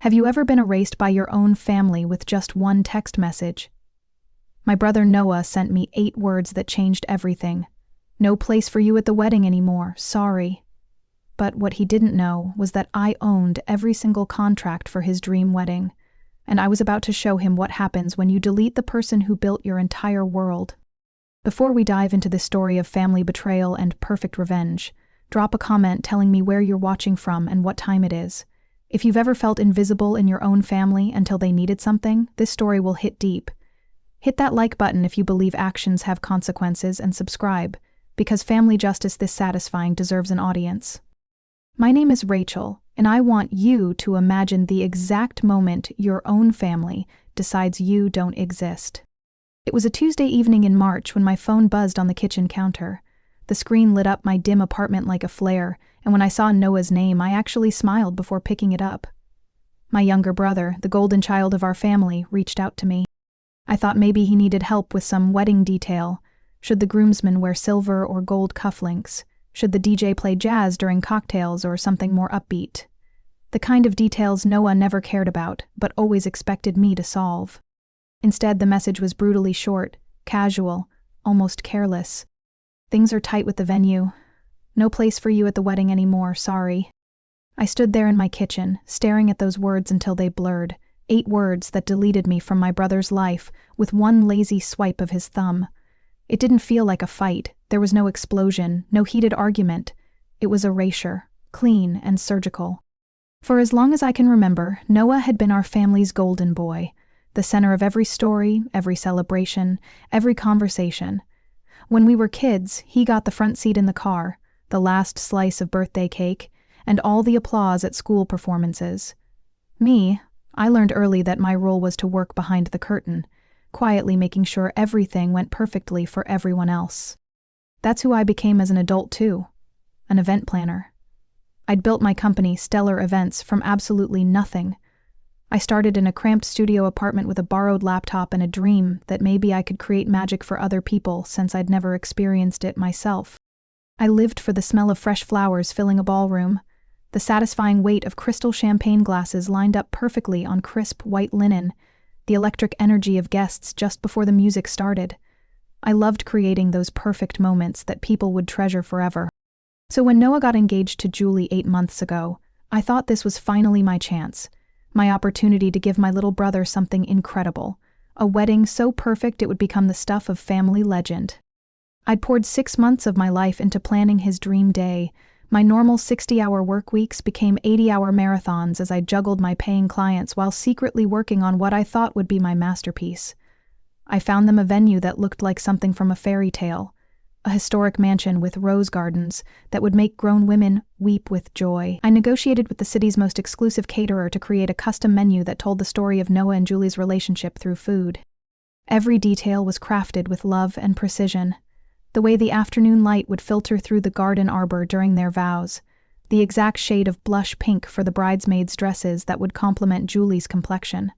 Have you ever been erased by your own family with just one text message? My brother Noah sent me 8 words that changed everything. No place for you at the wedding anymore, sorry. But what he didn't know was that I owned every single contract for his dream wedding, and I was about to show him what happens when you delete the person who built your entire world. Before we dive into this story of family betrayal and perfect revenge, drop a comment telling me where you're watching from and what time it is. If you've ever felt invisible in your own family until they needed something, this story will hit deep. Hit that like button if you believe actions have consequences, and subscribe, because family justice this satisfying deserves an audience. My name is Rachel, and I want you to imagine the exact moment your own family decides you don't exist. It was a Tuesday evening in March when my phone buzzed on the kitchen counter. The screen lit up my dim apartment like a flare, and when I saw Noah's name, I actually smiled before picking it up. My younger brother, the golden child of our family, reached out to me. I thought maybe he needed help with some wedding detail. Should the groomsmen wear silver or gold cufflinks? Should the DJ play jazz during cocktails or something more upbeat? The kind of details Noah never cared about, but always expected me to solve. Instead, the message was brutally short, casual, almost careless. Things are tight with the venue. No place for you at the wedding anymore, sorry. I stood there in my kitchen, staring at those words until they blurred. 8 words that deleted me from my brother's life with one lazy swipe of his thumb. It didn't feel like a fight. There was no explosion, no heated argument. It was erasure, clean and surgical. For as long as I can remember, Noah had been our family's golden boy, the center of every story, every celebration, every conversation. When we were kids, he got the front seat in the car, the last slice of birthday cake, and all the applause at school performances. Me, I learned early that my role was to work behind the curtain, quietly making sure everything went perfectly for everyone else. That's who I became as an adult too, an event planner. I'd built my company, Stellar Events, from absolutely nothing. I started in a cramped studio apartment with a borrowed laptop and a dream that maybe I could create magic for other people since I'd never experienced it myself. I lived for the smell of fresh flowers filling a ballroom, the satisfying weight of crystal champagne glasses lined up perfectly on crisp white linen, the electric energy of guests just before the music started. I loved creating those perfect moments that people would treasure forever. So when Noah got engaged to Julie 8 months ago, I thought this was finally my chance, my opportunity to give my little brother something incredible, a wedding so perfect it would become the stuff of family legend. I'd poured 6 months of my life into planning his dream day. My normal 60-hour work weeks became 80-hour marathons as I juggled my paying clients while secretly working on what I thought would be my masterpiece. I found them a venue that looked like something from a fairy tale, a historic mansion with rose gardens that would make grown women weep with joy. I negotiated with the city's most exclusive caterer to create a custom menu that told the story of Noah and Julie's relationship through food. Every detail was crafted with love and precision. The way the afternoon light would filter through the garden arbor during their vows, the exact shade of blush pink for the bridesmaids' dresses that would complement Julie's complexion,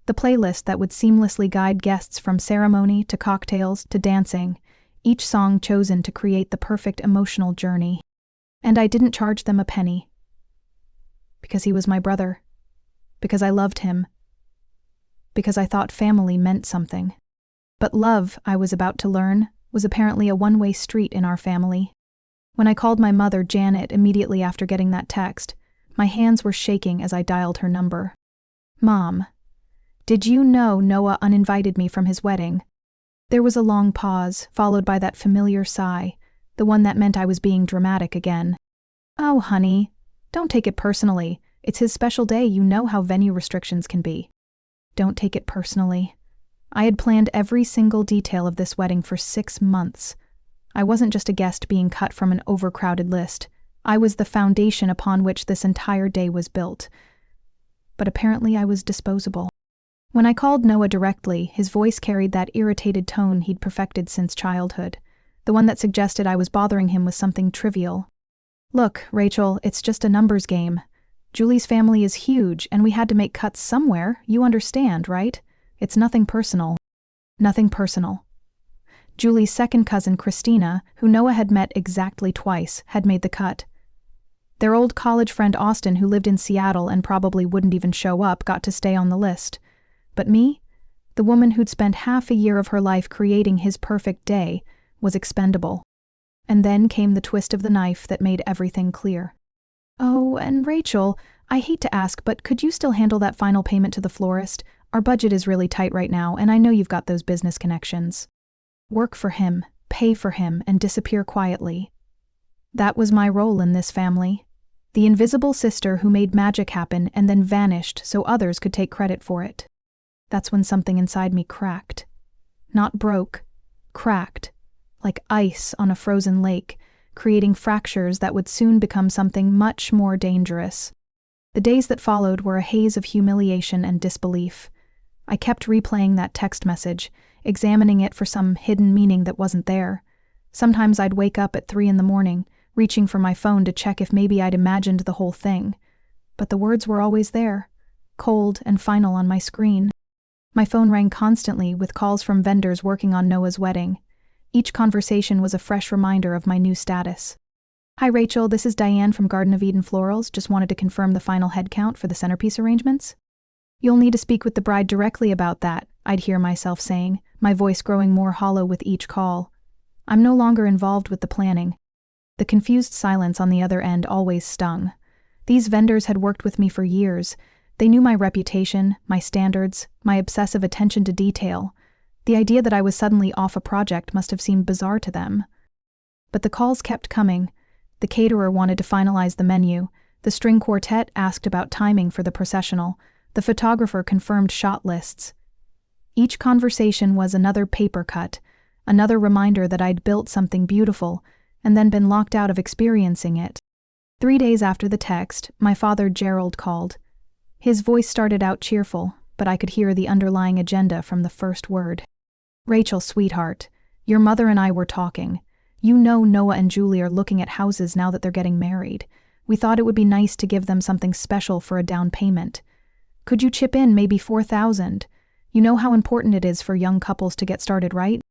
the playlist that would seamlessly guide guests from ceremony to cocktails to dancing, each song chosen to create the perfect emotional journey. And I didn't charge them a penny. Because he was my brother. Because I loved him. Because I thought family meant something. But love, I was about to learn, was apparently a one-way street in our family. When I called my mother, Janet, immediately after getting that text, my hands were shaking as I dialed her number. Mom, did you know Noah uninvited me from his wedding? There was a long pause, followed by that familiar sigh, the one that meant I was being dramatic again. Oh, honey, don't take it personally. It's his special day, you know how venue restrictions can be. Don't take it personally. I had planned every single detail of this wedding for 6 months. I wasn't just a guest being cut from an overcrowded list. I was the foundation upon which this entire day was built. But apparently I was disposable. When I called Noah directly, his voice carried that irritated tone he'd perfected since childhood, the one that suggested I was bothering him with something trivial. Look, Rachel, it's just a numbers game. Julie's family is huge, and we had to make cuts somewhere, you understand, right? It's nothing personal. Nothing personal. Julie's second cousin, Christina, who Noah had met exactly twice, had made the cut. Their old college friend Austin, who lived in Seattle and probably wouldn't even show up, got to stay on the list. But me, the woman who'd spent half a year of her life creating his perfect day, was expendable. And then came the twist of the knife that made everything clear. "Oh, and Rachel, I hate to ask, but could you still handle that final payment to the florist? Our budget is really tight right now, and I know you've got those business connections." Work for him, pay for him, and disappear quietly. That was my role in this family. The invisible sister who made magic happen and then vanished so others could take credit for it. That's when something inside me cracked. Not broke, cracked, like ice on a frozen lake, creating fractures that would soon become something much more dangerous. The days that followed were a haze of humiliation and disbelief. I kept replaying that text message, examining it for some hidden meaning that wasn't there. Sometimes I'd wake up at 3 a.m, reaching for my phone to check if maybe I'd imagined the whole thing. But the words were always there, cold and final on my screen. My phone rang constantly with calls from vendors working on Noah's wedding. Each conversation was a fresh reminder of my new status. "Hi Rachel, this is Diane from Garden of Eden Florals. Just wanted to confirm the final head count for the centerpiece arrangements." "You'll need to speak with the bride directly about that," I'd hear myself saying, my voice growing more hollow with each call. I'm no longer involved with the planning. The confused silence on the other end always stung. These vendors had worked with me for years. They knew my reputation, my standards, my obsessive attention to detail. The idea that I was suddenly off a project must have seemed bizarre to them. But the calls kept coming. The caterer wanted to finalize the menu. The string quartet asked about timing for the processional. The photographer confirmed shot lists. Each conversation was another paper cut, another reminder that I'd built something beautiful and then been locked out of experiencing it. 3 days after the text, my father Gerald called. His voice started out cheerful, but I could hear the underlying agenda from the first word. "Rachel, sweetheart, your mother and I were talking. You know Noah and Julie are looking at houses now that they're getting married. We thought it would be nice to give them something special for a down payment. Could you chip in maybe $4,000? You know how important it is for young couples to get started, right?"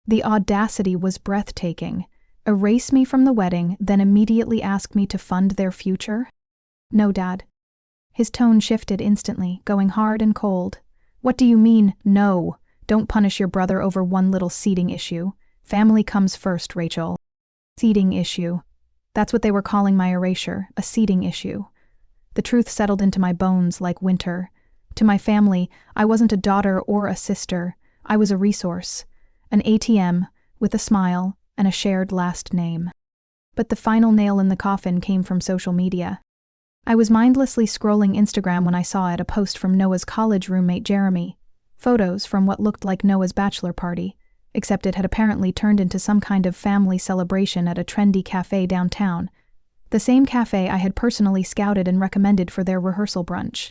The audacity was breathtaking. Erase me from the wedding, then immediately ask me to fund their future? "No, Dad." His tone shifted instantly, going hard and cold. "What do you mean, no? Don't punish your brother over one little seating issue. Family comes first, Rachel." Seating issue. That's what they were calling my erasure, a seating issue. The truth settled into my bones like winter. To my family, I wasn't a daughter or a sister. I was a resource. An ATM, with a smile, and a shared last name. But the final nail in the coffin came from social media. I was mindlessly scrolling Instagram when I saw it, a post from Noah's college roommate Jeremy. Photos from what looked like Noah's bachelor party, except it had apparently turned into some kind of family celebration at a trendy cafe downtown. The same cafe I had personally scouted and recommended for their rehearsal brunch.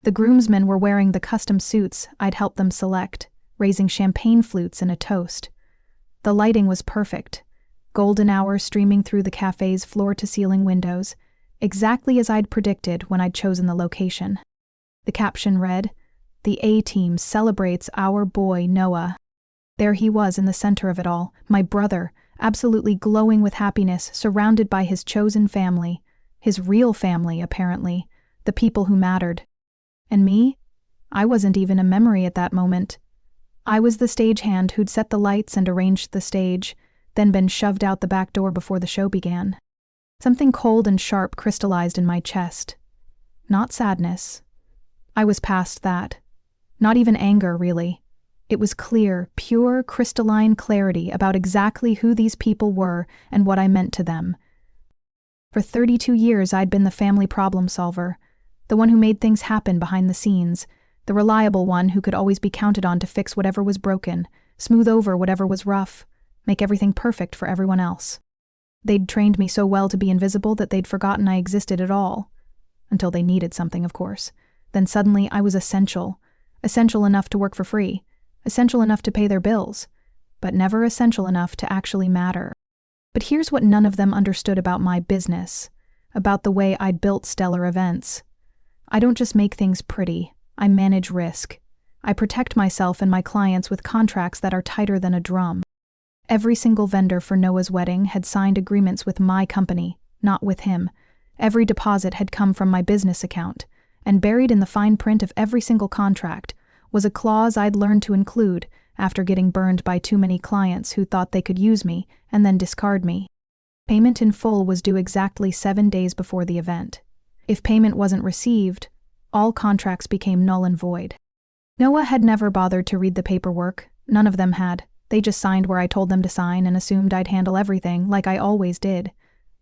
The groomsmen were wearing the custom suits I'd helped them select, raising champagne flutes in a toast. The lighting was perfect, golden hour streaming through the cafe's floor-to-ceiling windows, exactly as I'd predicted when I'd chosen the location. The caption read, "The A-Team celebrates our boy Noah." There he was in the center of it all, my brother, absolutely glowing with happiness, surrounded by his chosen family, his real family, apparently, the people who mattered. And me? I wasn't even a memory at that moment. I was the stagehand who'd set the lights and arranged the stage, then been shoved out the back door before the show began. Something cold and sharp crystallized in my chest. Not sadness. I was past that. Not even anger, really. It was clear, pure, crystalline clarity about exactly who these people were and what I meant to them. For 32 years, I'd been the family problem solver, the one who made things happen behind the scenes, the reliable one who could always be counted on to fix whatever was broken, smooth over whatever was rough, make everything perfect for everyone else. They'd trained me so well to be invisible that they'd forgotten I existed at all. Until they needed something, of course. Then suddenly I was essential. Essential enough to work for free. Essential enough to pay their bills. But never essential enough to actually matter. But here's what none of them understood about my business. About the way I'd built stellar events. I don't just make things pretty. I manage risk. I protect myself and my clients with contracts that are tighter than a drum. Every single vendor for Noah's wedding had signed agreements with my company, not with him. Every deposit had come from my business account, and buried in the fine print of every single contract was a clause I'd learned to include after getting burned by too many clients who thought they could use me and then discard me. Payment in full was due exactly 7 days before the event. If payment wasn't received, all contracts became null and void. Noah had never bothered to read the paperwork. None of them had. They just signed where I told them to sign and assumed I'd handle everything, like I always did.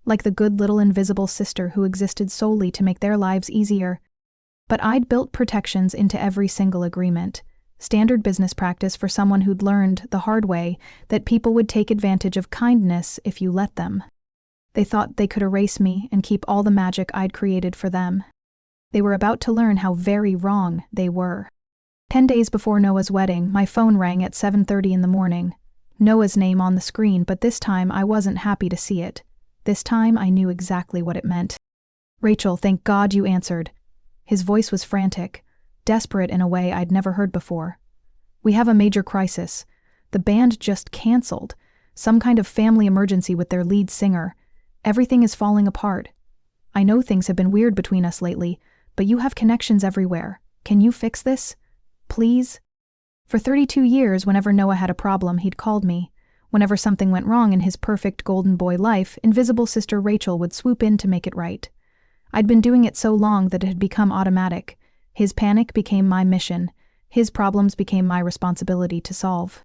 Like the good little invisible sister who existed solely to make their lives easier. But I'd built protections into every single agreement. Standard business practice for someone who'd learned the hard way that people would take advantage of kindness if you let them. They thought they could erase me and keep all the magic I'd created for them. They were about to learn how very wrong they were. 10 days before Noah's wedding, my phone rang at 7:30 in the morning. Noah's name on the screen, but this time I wasn't happy to see it. This time I knew exactly what it meant. "Rachel, thank God you answered." His voice was frantic, desperate in a way I'd never heard before. "We have a major crisis. The band just canceled. Some kind of family emergency with their lead singer. Everything is falling apart. I know things have been weird between us lately, but you have connections everywhere. Can you fix this? Please?" For 32 years, whenever Noah had a problem, he'd called me. Whenever something went wrong in his perfect golden boy life, invisible sister Rachel would swoop in to make it right. I'd been doing it so long that it had become automatic. His panic became my mission. His problems became my responsibility to solve.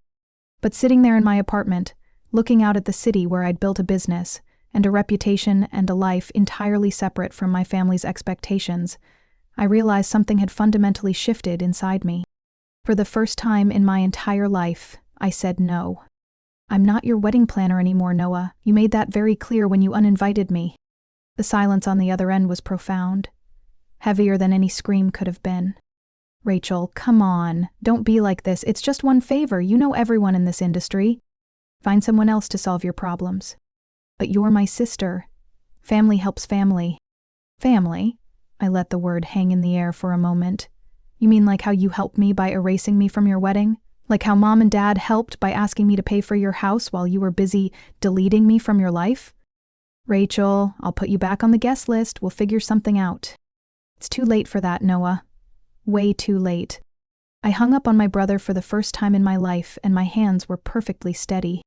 But sitting there in my apartment, looking out at the city where I'd built a business, and a reputation and a life entirely separate from my family's expectations, I realized something had fundamentally shifted inside me. For the first time in my entire life, I said no. "I'm not your wedding planner anymore, Noah. You made that very clear when you uninvited me." The silence on the other end was profound, heavier than any scream could have been. "Rachel, come on. Don't be like this. It's just one favor. You know everyone in this industry. Find someone else to solve your problems." "But you're my sister. Family helps family." "Family?" I let the word hang in the air for a moment. "You mean like how you helped me by erasing me from your wedding? Like how Mom and Dad helped by asking me to pay for your house while you were busy deleting me from your life?" "Rachel, I'll put you back on the guest list. We'll figure something out." "It's too late for that, Noah. Way too late." I hung up on my brother for the first time in my life, and my hands were perfectly steady.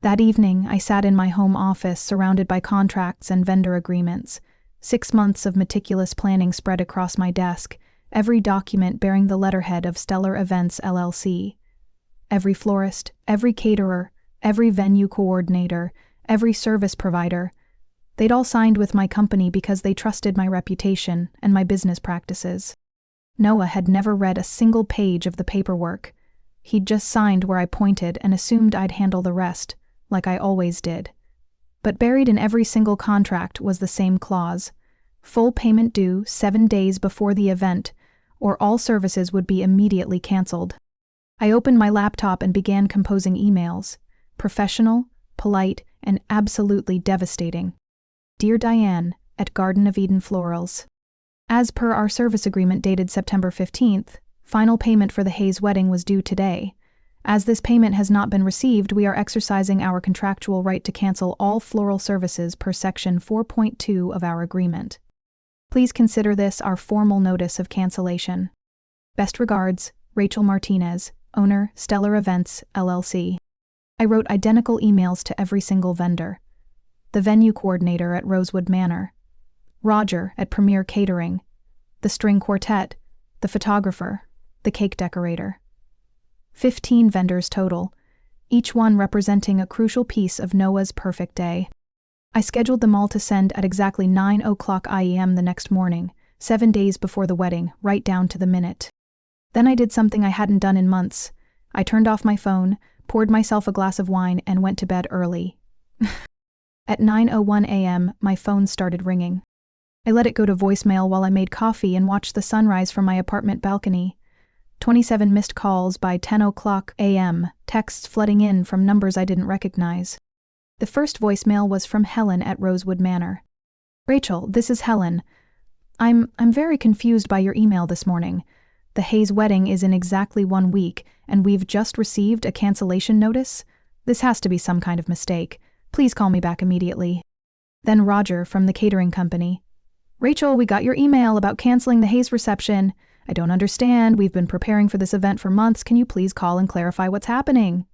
That evening, I sat in my home office surrounded by contracts and vendor agreements. 6 months of meticulous planning spread across my desk, every document bearing the letterhead of Stellar Events LLC. Every florist, every caterer, every venue coordinator, every service provider. They'd all signed with my company because they trusted my reputation and my business practices. Noah had never read a single page of the paperwork. He'd just signed where I pointed and assumed I'd handle the rest, like I always did. But buried in every single contract was the same clause: full payment due 7 days before the event, or all services would be immediately canceled. I opened my laptop and began composing emails. Professional, polite, and absolutely devastating. "Dear Diane, at Garden of Eden Florals. As per our service agreement dated September 15th, final payment for the Hayes wedding was due today. As this payment has not been received, we are exercising our contractual right to cancel all floral services per Section 4.2 of our agreement. Please consider this our formal notice of cancellation. Best regards, Rachel Martinez, owner, Stellar Events, LLC." I wrote identical emails to every single vendor. The venue coordinator at Rosewood Manor, Roger at Premier Catering, the string quartet, the photographer, the cake decorator. 15 vendors total, each one representing a crucial piece of Noah's perfect day. I scheduled them all to send at exactly 9:00 IEM the next morning, 7 days before the wedding, right down to the minute. Then I did something I hadn't done in months. I turned off my phone, poured myself a glass of wine, and went to bed early. At 9:01 a.m., my phone started ringing. I let it go to voicemail while I made coffee and watched the sunrise from my apartment balcony. 27 missed calls by 10:00 a.m., texts flooding in from numbers I didn't recognize. The first voicemail was from Helen at Rosewood Manor. "Rachel, this is Helen. I'm very confused by your email this morning. The Hayes wedding is in exactly 1 week, and we've just received a cancellation notice. This has to be some kind of mistake. Please call me back immediately." Then Roger from the catering company. Rachel, we got your email about canceling the Hayes reception. I don't understand. We've been preparing for this event for months. Can you please call and clarify what's happening?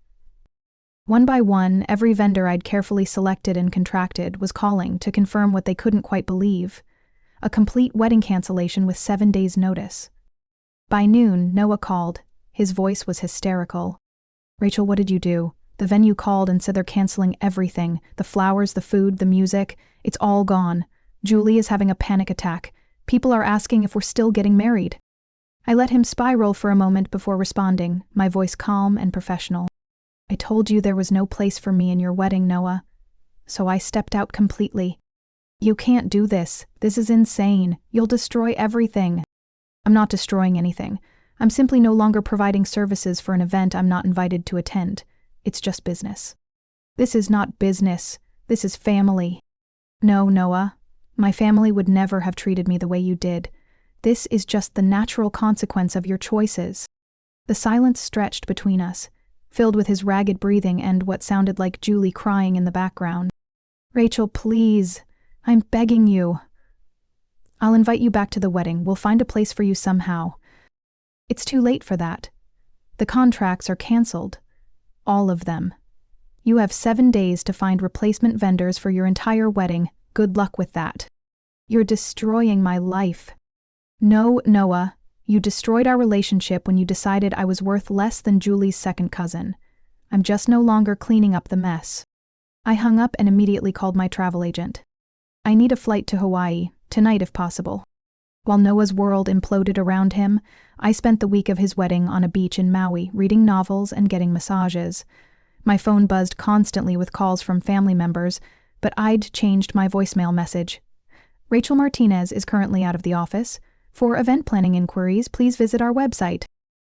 One by one, every vendor I'd carefully selected and contracted was calling to confirm what they couldn't quite believe: a complete wedding cancellation with 7 days' notice. By noon, Noah called. His voice was hysterical. Rachel, what did you do? The venue called and said they're canceling everything. The flowers, the food, the music. It's all gone. Julie is having a panic attack. People are asking if we're still getting married. I let him spiral for a moment before responding, my voice calm and professional. I told you there was no place for me in your wedding, Noah. So I stepped out completely. You can't do this. This is insane. You'll destroy everything. I'm not destroying anything. I'm simply no longer providing services for an event I'm not invited to attend. It's just business. This is not business. This is family. No, Noah. My family would never have treated me the way you did. This is just the natural consequence of your choices. The silence stretched between us, filled with his ragged breathing and what sounded like Julie crying in the background. Rachel, please. I'm begging you. I'll invite you back to the wedding. We'll find a place for you somehow. It's too late for that. The contracts are canceled. All of them. You have 7 days to find replacement vendors for your entire wedding. Good luck with that. You're destroying my life. No, Noah. You destroyed our relationship when you decided I was worth less than Julie's second cousin. I'm just no longer cleaning up the mess. I hung up and immediately called my travel agent. I need a flight to Hawaii, tonight if possible. While Noah's world imploded around him, I spent the week of his wedding on a beach in Maui, reading novels and getting massages. My phone buzzed constantly with calls from family members, but I'd changed my voicemail message. Rachel Martinez is currently out of the office. For event planning inquiries, please visit our website.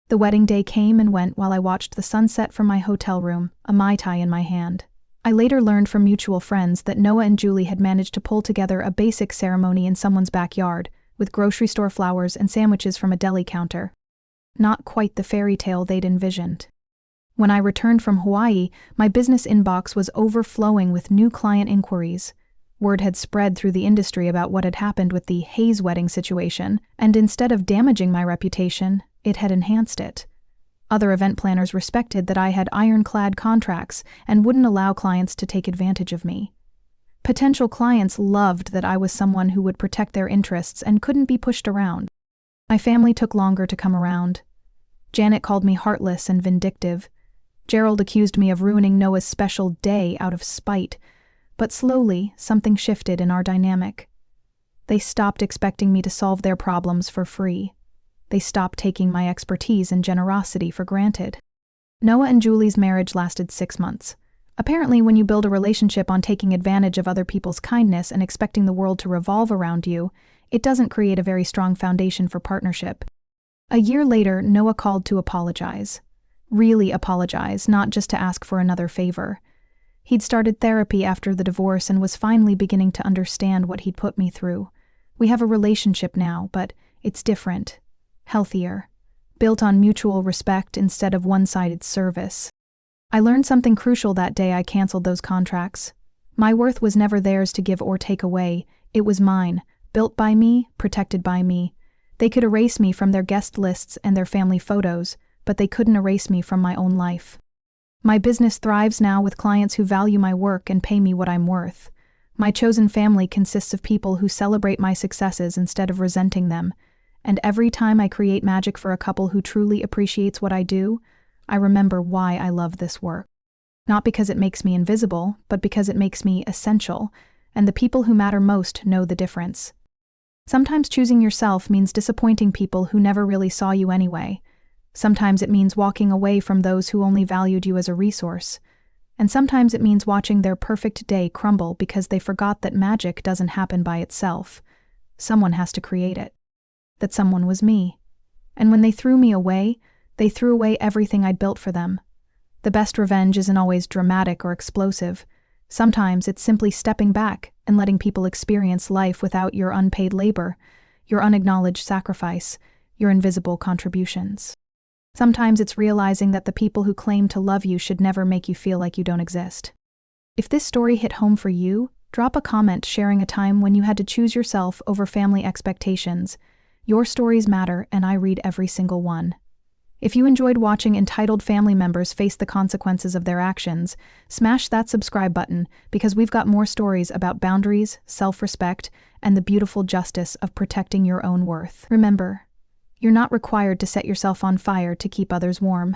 The wedding day came and went while I watched the sunset from my hotel room, a Mai Tai in my hand. I later learned from mutual friends that Noah and Julie had managed to pull together a basic ceremony in someone's backyard, with grocery store flowers and sandwiches from a deli counter. Not quite the fairy tale they'd envisioned. When I returned from Hawaii, my business inbox was overflowing with new client inquiries. Word had spread through the industry about what had happened with the Hayes wedding situation, and instead of damaging my reputation, it had enhanced it. Other event planners respected that I had ironclad contracts and wouldn't allow clients to take advantage of me. Potential clients loved that I was someone who would protect their interests and couldn't be pushed around. My family took longer to come around. Janet called me heartless and vindictive. Gerald accused me of ruining Noah's special day out of spite. But slowly, something shifted in our dynamic. They stopped expecting me to solve their problems for free. They stopped taking my expertise and generosity for granted. Noah and Julie's marriage lasted 6 months. Apparently, when you build a relationship on taking advantage of other people's kindness and expecting the world to revolve around you, it doesn't create a very strong foundation for partnership. A year later, Noah called to apologize. Really apologize, not just to ask for another favor. He'd started therapy after the divorce and was finally beginning to understand what he'd put me through. We have a relationship now, but it's different, healthier, built on mutual respect instead of one-sided service. I learned something crucial that day I canceled those contracts. My worth was never theirs to give or take away. It was mine, built by me, protected by me. They could erase me from their guest lists and their family photos, but they couldn't erase me from my own life. My business thrives now with clients who value my work and pay me what I'm worth. My chosen family consists of people who celebrate my successes instead of resenting them. And every time I create magic for a couple who truly appreciates what I do, I remember why I love this work. Not because it makes me invisible, but because it makes me essential, and the people who matter most know the difference. Sometimes choosing yourself means disappointing people who never really saw you anyway. Sometimes it means walking away from those who only valued you as a resource. And sometimes it means watching their perfect day crumble because they forgot that magic doesn't happen by itself. Someone has to create it. That someone was me. And when they threw me away, they threw away everything I'd built for them. The best revenge isn't always dramatic or explosive. Sometimes it's simply stepping back and letting people experience life without your unpaid labor, your unacknowledged sacrifice, your invisible contributions. Sometimes it's realizing that the people who claim to love you should never make you feel like you don't exist. If this story hit home for you, Drop a comment sharing a time when you had to choose yourself over family expectations. Your stories matter, and I read every single one. If you enjoyed watching entitled family members face the consequences of their actions, smash that subscribe button because we've got more stories about boundaries, self-respect, and the beautiful justice of protecting your own worth. Remember, you're not required to set yourself on fire to keep others warm.